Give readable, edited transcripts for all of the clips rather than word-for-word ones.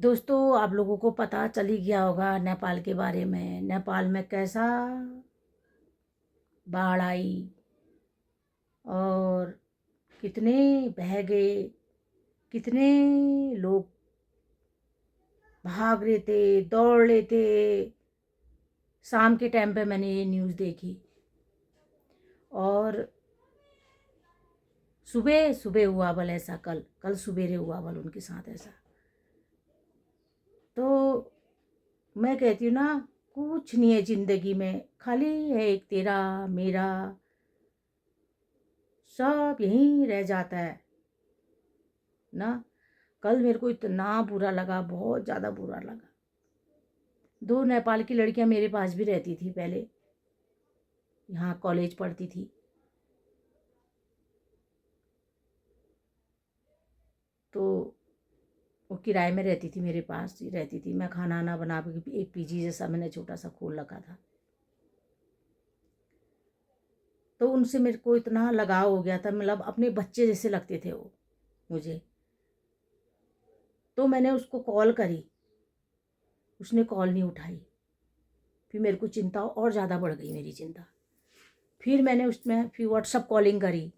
दोस्तों, आप लोगों को पता चल ही गया होगा नेपाल के बारे में। नेपाल में कैसा बाढ़ आई और कितने बह गए, कितने लोग भाग रहे थे, दौड़ रहे थे। शाम के टाइम पे मैंने ये न्यूज़ देखी और सुबह सुबह हुआ बल ऐसा, कल सुबेरे हुआ बल उनके साथ ऐसा। तो मैं कहती हूँ ना, कुछ नहीं है ज़िंदगी में, खाली है एक तेरा मेरा, सब यहीं रह जाता है ना। कल मेरे को इतना बुरा लगा, बहुत ज़्यादा बुरा लगा। 2 नेपाल की लड़कियां मेरे पास भी रहती थी पहले, यहाँ कॉलेज पढ़ती थी। तो वो किराए में रहती थी, मेरे पास ही रहती थी। मैं खाना वाना बना के, एक पीजी जैसा मैंने छोटा सा खोल रखा था। तो उनसे मेरे को इतना लगाव हो गया था, मतलब अपने बच्चे जैसे लगते थे वो मुझे। तो मैंने उसको कॉल करी, उसने कॉल नहीं उठाई। फिर मेरे को चिंता और ज़्यादा बढ़ गई, मेरी चिंता। फिर मैंने उसमें फिर व्हाट्सअप कॉलिंग करी,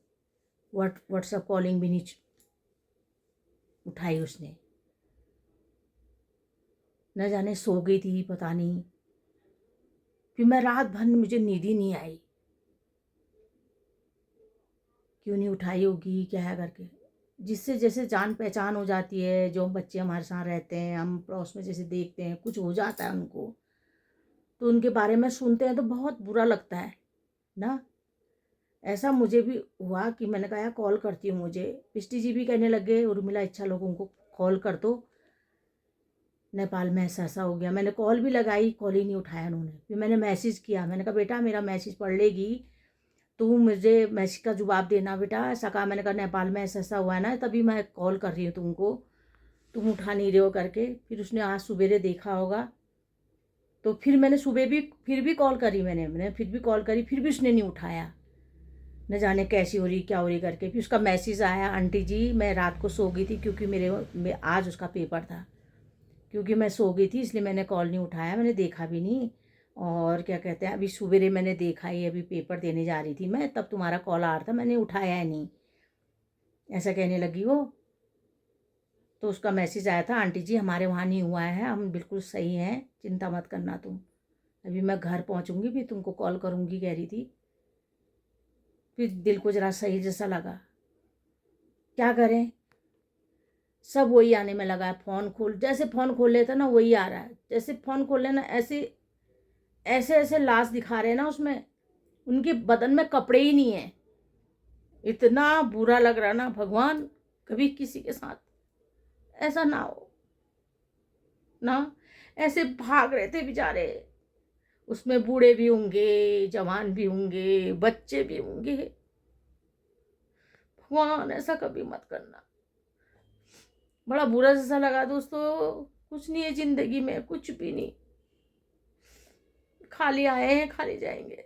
व्हाट्सअप कॉलिंग भी नहीं उठाई उसने। न जाने सो गई थी, पता नहीं। फिर मैं रात भर मुझे नींद ही नहीं आई, क्यों नहीं उठाई होगी, क्या है करके। जिससे जैसे जान पहचान हो जाती है, जो बच्चे हमारे साथ रहते हैं, हम पड़ोस में जैसे देखते हैं, कुछ हो जाता है उनको, तो उनके बारे में सुनते हैं तो बहुत बुरा लगता है ना। ऐसा मुझे भी हुआ कि मैंने कहा यार कॉल करती हूँ। मुझे पिष्टी जी भी कहने लगे, उर्मिला अच्छा लोगों को कॉल कर दो, नेपाल में ऐसा ऐसा हो गया। मैंने कॉल भी लगाई, कॉल ही नहीं उठाया उन्होंने। फिर मैंने मैसेज किया, मैंने कहा बेटा मेरा मैसेज पढ़ लेगी, तू मुझे मैसेज का जवाब देना बेटा। ऐसा कहा, मैंने कहा नेपाल में ऐसा ऐसा हुआ है ना, तभी मैं कॉल कर रही हूँ तुमको, तुम उठा नहीं रहे हो करके। फिर उसने आज सुबेरे देखा होगा, तो फिर मैंने सुबह भी फिर भी कॉल करी, मैंने फिर भी कॉल करी, फिर भी उसने नहीं उठाया। न जाने कैसी हो रही, क्या हो रही करके। फिर उसका मैसेज आया, आंटी जी मैं रात को सो गई थी, क्योंकि आज उसका पेपर था, क्योंकि मैं सो गई थी इसलिए मैंने कॉल नहीं उठाया, मैंने देखा भी नहीं। और क्या कहते हैं, अभी सुबेरे मैंने देखा ही, अभी पेपर देने जा रही थी मैं, तब तुम्हारा कॉल आ रहा था, मैंने उठाया है नहीं, ऐसा कहने लगी वो। तो उसका मैसेज आया था, आंटी जी हमारे वहाँ नहीं हुआ है, हम बिल्कुल सही हैं, चिंता मत करना तुम। अभी मैं घर पहुँचूँगी भी तुमको कॉल करूँगी, कह रही थी। फिर दिल को ज़रा सही जैसा लगा। क्या करें, सब वही आने में लगा है। जैसे फ़ोन खोल लेता ना वही आ रहा है, जैसे फ़ोन खोल लेना ऐसे ऐसे ऐसे लाश दिखा रहे हैं ना उसमें, उनके बदन में कपड़े ही नहीं है। इतना बुरा लग रहा ना, भगवान कभी किसी के साथ ऐसा ना हो ना। ऐसे भाग रहे थे बेचारे, उसमें बूढ़े भी होंगे, जवान भी होंगे, बच्चे भी होंगे। भगवान ऐसा कभी मत करना। बड़ा बुरा सा लगा दोस्तों। कुछ नहीं है जिंदगी में, कुछ भी नहीं। खाली आए हैं, खाली जाएंगे।